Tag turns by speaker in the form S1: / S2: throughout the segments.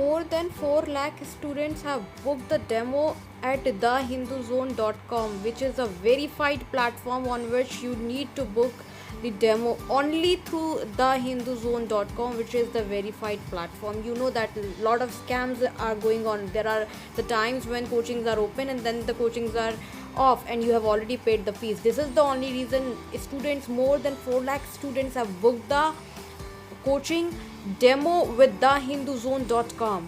S1: more than 4 lakh students have booked the demo at thehinduzone.com, which is a verified platform on which you need to book the demo only through thehinduzone.com, which is the verified platform. You know that a lot of scams are going on. There are the times when coachings are open and then the coachings are off and you have already paid the fees. This is the only reason students, more than 4 lakh students, have booked the coaching demo with thehinduzone.com.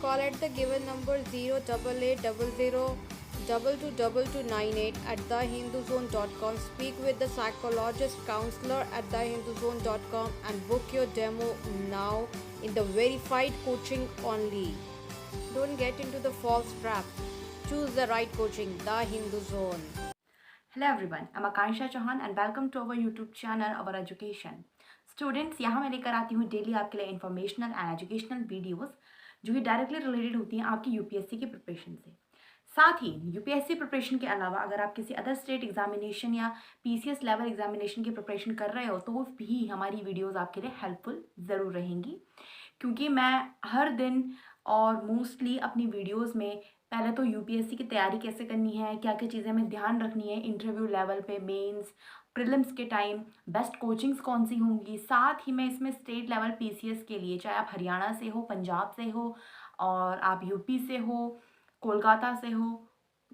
S1: Call at the given number 08800222298 at thehinduzone.com. Speak with the psychologist counselor at thehinduzone.com and book your demo now in the verified coaching only. Don't get into the false trap. Choose the right coaching, The Hindu Zone.
S2: Hello everyone, I'm Akansha Chauhan and welcome to our YouTube channel, Our Education. Students, यहाँ मैं लेकर आती हूँ daily आपके लिए informational and educational videos जो कि directly related होती हैं आपकी यूपीएससी की प्रिपरेशन से। साथ ही यूपीएससी प्रिपरेशन के अलावा अगर आप किसी अदर स्टेट एग्जामिनेशन या पीसीएस लेवल एग्जामिनेशन की प्रिपरेशन कर रहे हो तो वो भी हमारी वीडियोस आपके लिए हेल्पफुल ज़रूर रहेंगी, क्योंकि मैं हर दिन और मोस्टली अपनी वीडियोस में पहले तो यूपीएससी की तैयारी कैसे करनी है, क्या क्या चीज़ें हमें ध्यान रखनी है इंटरव्यू लेवल पे, मेंस, प्रीलिम्स के टाइम बेस्ट कोचिंग्स कौन सी होंगी, साथ ही मैं इसमें स्टेट लेवल पीसीएस के लिए, चाहे आप हरियाणा से हो, पंजाब से हो और आप यूपी से हो, कोलकाता से हो,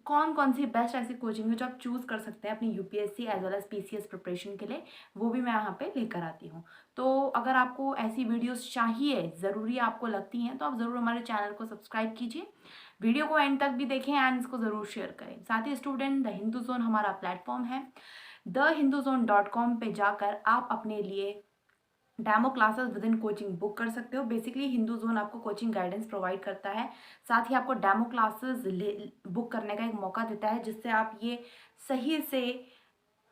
S2: कौन कौन सी बेस्ट ऐसी कोचिंग है जो आप चूज़ कर सकते हैं अपनी UPSC as well as PCS preparation के लिए, वो भी मैं यहाँ पे लेकर आती हूँ। तो अगर आपको ऐसी वीडियोस चाहिए, ज़रूरी आपको लगती हैं, तो आप ज़रूर हमारे चैनल को सब्सक्राइब कीजिए, वीडियो को एंड तक भी देखें एंड इसको ज़रूर शेयर करें। साथ ही स्टूडेंट, द हिंदू जोन हमारा प्लेटफॉर्म है। thehinduzone.com पे जाकर आप अपने लिए demo classes with in coaching book कर सकते हो। बेसिकली हिंदू जोन आपको कोचिंग गाइडेंस प्रोवाइड करता है, साथ ही आपको डेमो क्लासेस बुक करने का एक मौका देता है, जिससे आप ये सही से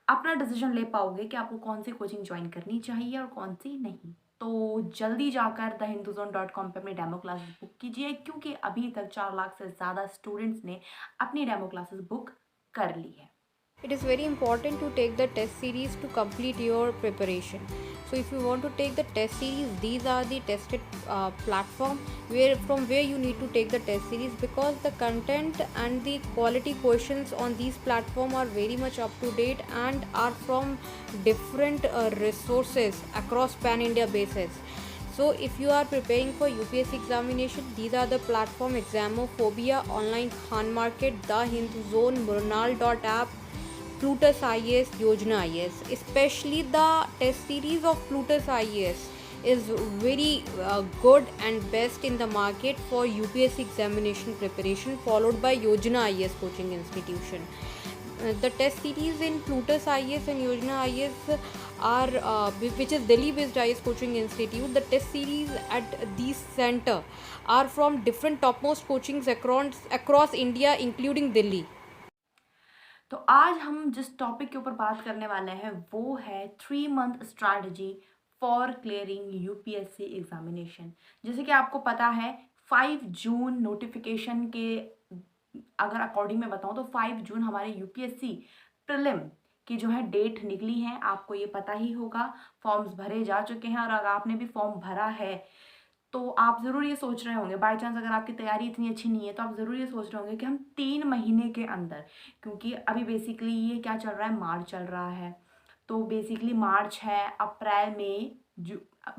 S2: अपना डिसीजन ले पाओगे कि आपको कौन सी कोचिंग ज्वाइन करनी चाहिए और कौन सी नहीं। तो जल्दी जाकर thehinduzone.com पे अपनी डेमो क्लासेस बुक कीजिए, क्योंकि अभी तक 4 लाख से ज़्यादा स्टूडेंट्स ने अपनी डेमो क्लासेस बुक कर ली है।
S1: It is very important to take the test series to complete your preparation. So if you want to take the test series, these are the tested platform from where you need to take the test series, because the content and the quality questions on these platform are very much up to date and are from different resources across pan India basis. So if you are preparing for UPSC examination, these are the platform: Examophobia, Online Khan Market, The Hindu Zone, Murnal.app, Plutus IAS, Yojana IAS. Especially the test series of Plutus IAS is very good and best in the market for UPSC examination preparation, followed by Yojana IAS coaching institution. The test series in Plutus IAS and Yojana IAS are which is Delhi based IAS coaching institute. The test series at these center are from different topmost coachings across India, including Delhi.
S2: तो आज हम जिस topic के ऊपर बात करने वाले हैं वो है 3 month strategy for clearing UPSC examination. जैसे कि आपको पता है 5 जून नोटिफिकेशन के, अगर अकॉर्डिंग में बताऊं तो 5 जून हमारे यूपीएससी प्रीलिम की जो है डेट निकली है। आपको ये पता ही होगा, फॉर्म्स भरे जा चुके हैं और अगर आपने भी फॉर्म भरा है तो आप ज़रूर ये सोच रहे होंगे, बाई चांस अगर आपकी तैयारी इतनी अच्छी नहीं है तो आप ज़रूर ये सोच रहे होंगे कि हम 3 महीने के अंदर, क्योंकि अभी बेसिकली ये क्या चल रहा है, मार्च चल रहा है, तो बेसिकली मार्च है, अप्रैल मई,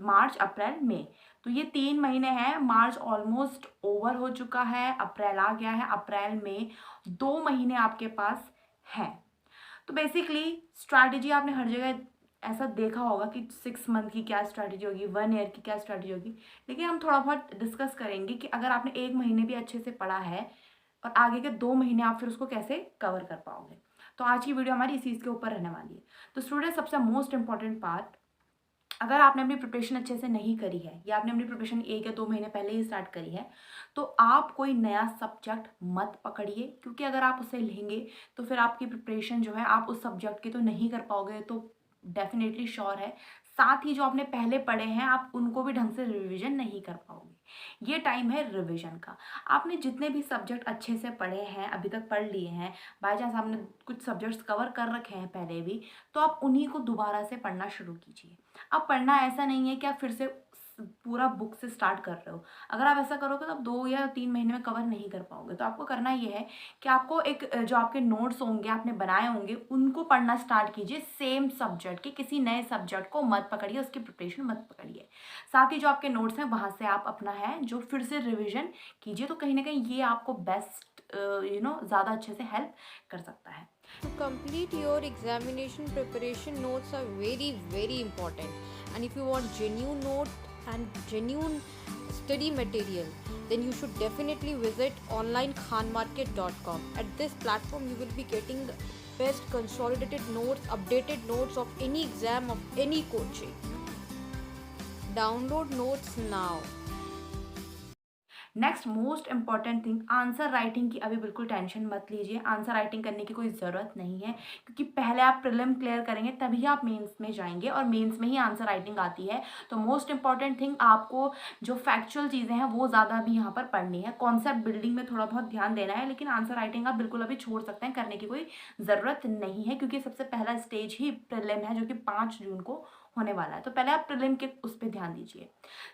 S2: मार्च अप्रैल मई, तो ये 3 महीने हैं। मार्च ऑलमोस्ट ओवर हो चुका है, अप्रैल आ गया है, अप्रैल में 2 महीने आपके पास हैं। तो बेसिकली स्ट्रैटेजी आपने हर जगह ऐसा देखा होगा कि 6 मंथ की क्या स्ट्रैटेजी होगी, 1 ईयर की क्या स्ट्रैटेजी होगी, लेकिन हम थोड़ा बहुत डिस्कस करेंगे कि अगर आपने 1 महीने भी अच्छे से पढ़ा है और आगे के 2 महीने आप फिर उसको कैसे कवर कर पाओगे। तो आज की वीडियो हमारी इसी चीज़ के ऊपर रहने वाली है। तो स्टूडेंट, सबसे मोस्ट इंपॉर्टेंट पार्ट, अगर आपने अपनी प्रिपरेशन अच्छे से नहीं करी है या आपने अपनी प्रिपरेशन 1 या 2 महीने पहले ही स्टार्ट करी है, तो आप कोई नया सब्जेक्ट मत पकड़िए, क्योंकि अगर आप उसे लेंगे तो फिर आपकी प्रिपरेशन जो है आप उस सब्जेक्ट की तो नहीं कर पाओगे, तो डेफिनेटली श्योर है साथ ही जो आपने पहले पढ़े हैं आप उनको भी ढंग से रिविजन नहीं कर पाओगे। ये टाइम है रिविजन का। आपने जितने भी सब्जेक्ट अच्छे से पढ़े हैं, अभी तक पढ़ लिए हैं, बाई चांस आपने कुछ सब्जेक्ट्स कवर कर रखे हैं पहले भी, तो आप उन्हीं को दोबारा से पढ़ना शुरू कीजिए। अब पढ़ना ऐसा नहीं है कि आप फिर से पूरा बुक से स्टार्ट कर रहे हो। अगर आप ऐसा करोगे तो आप 2 या 3 महीने में कवर नहीं कर पाओगे। तो आपको करना ये है कि आपको एक जो आपके नोट्स होंगे, आपने बनाए होंगे, उनको पढ़ना स्टार्ट कीजिए। सेम सब्जेक्ट के, किसी नए सब्जेक्ट को मत पकड़िए, उसकी प्रिपरेशन मत पकड़िए। साथ ही जो आपके नोट्स हैं वहाँ से आप अपना है जो फिर से रिविजन कीजिए। तो कहीं ना कहीं ये आपको बेस्ट ज़्यादा अच्छे से हेल्प कर सकता है।
S1: To complete your examination preparation, notes are very very important, and if you want genuine note and genuine study material, then you should definitely visit onlinekhanmarket.com. At this platform you will be getting the best consolidated notes, updated notes of any exam, of any coaching. Download notes now.
S2: Next most important thing, answer writing की अभी बिल्कुल tension मत लीजिए। Answer writing करने की कोई ज़रूरत नहीं है, क्योंकि पहले आप प्रीलिम क्लियर करेंगे तभी आप मेंस में जाएंगे, और मेंस में ही आंसर राइटिंग आती है। तो मोस्ट इंपॉर्टेंट थिंग, आपको जो फैक्चुअल चीज़ें हैं वो ज़्यादा भी यहाँ पर पढ़नी है। कॉन्सेप्ट बिल्डिंग में थोड़ा बहुत ध्यान देना है, लेकिन आंसर राइटिंग आप बिल्कुल अभी छोड़ सकते हैं, करने की कोई ज़रूरत नहीं है, क्योंकि सबसे पहला स्टेज ही प्रीलिम है जो कि 5 जून को होने वाला है। तो पहले आप प्रीलिम के उस पर ध्यान दीजिए।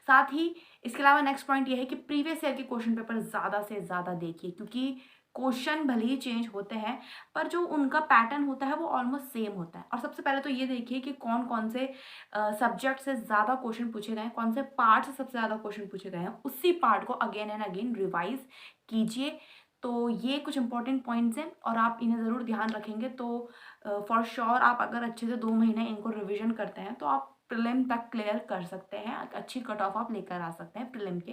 S2: साथ ही इसके अलावा नेक्स्ट पॉइंट ये है कि प्रीवियस ईयर के क्वेश्चन पेपर ज़्यादा से ज़्यादा देखिए, क्योंकि क्वेश्चन भले ही चेंज होते हैं पर जो उनका पैटर्न होता है वो ऑलमोस्ट सेम होता है। और सबसे पहले तो ये देखिए कि कौन कौन से सब्जेक्ट से ज़्यादा क्वेश्चन पूछे गए हैं, कौन से पार्ट से सबसे ज़्यादा क्वेश्चन पूछे गए हैं, उसी पार्ट को अगेन एंड अगेन रिवाइज कीजिए। तो ये कुछ इंपॉर्टेंट पॉइंट्स हैं और आप इन्हें ज़रूर ध्यान रखेंगे तो फॉर श्योर आप अगर अच्छे से 2 महीने इनको रिविजन करते हैं तो आप प्रीलिम तक क्लियर कर सकते हैं, अच्छी कट ऑफ आप लेकर आ सकते हैं प्रीलिम के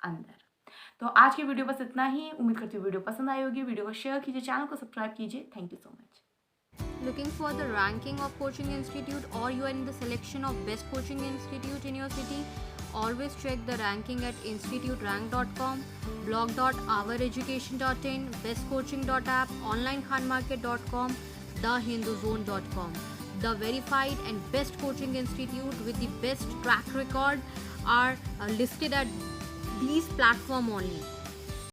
S2: अंदर। तो आज की वीडियो बस इतना ही। उम्मीद करती हूँ वीडियो पसंद आई होगी। वीडियो को शेयर कीजिए, चैनल को सब्सक्राइब कीजिए। Thank you so much.
S1: Looking for the ranking of coaching institute, or you are in the selection of best coaching institute in your city? Always check the ranking at instituterank.com, blog.oureducation.in, bestcoaching.app, onlinekhanmarket.com, thehinduzone.com. The verified and best coaching institute with the best track record are listed at these platforms only.